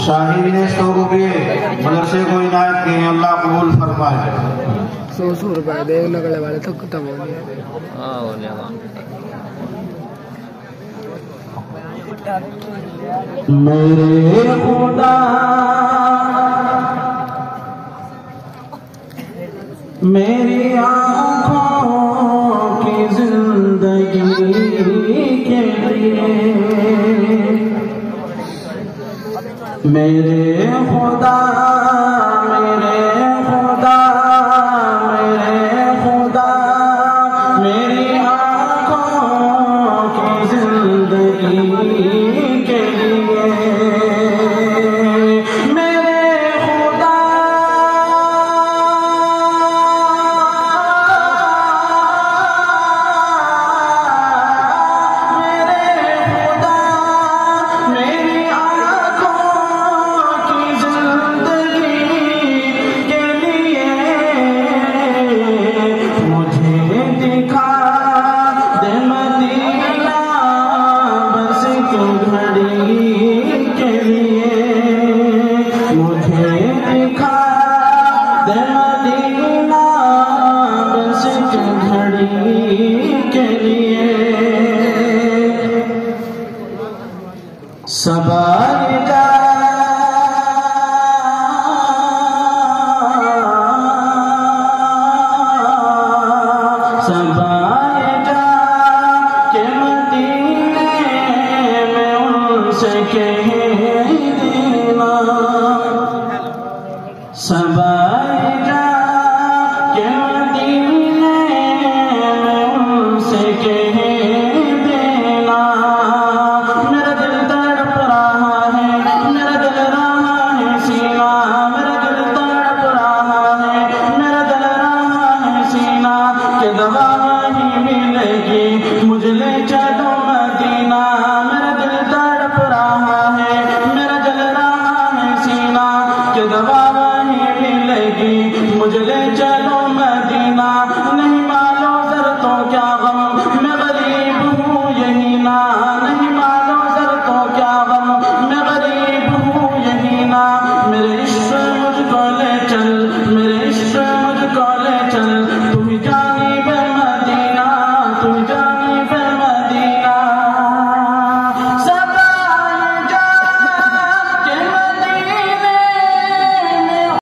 शाहिद ने 100 रुपये मदरसे को इनायत किए, अल्लाह कबूल फरमाए। 100 रुपये दे लगने वाले तो खत्म हो गया। मेरे खुदा मेरी आँखों की जिंदगी के लिए, मेरे खुदा मेरे खुदा मेरे खुदा मेरी आँखों की जिंदगी के लिए, सबा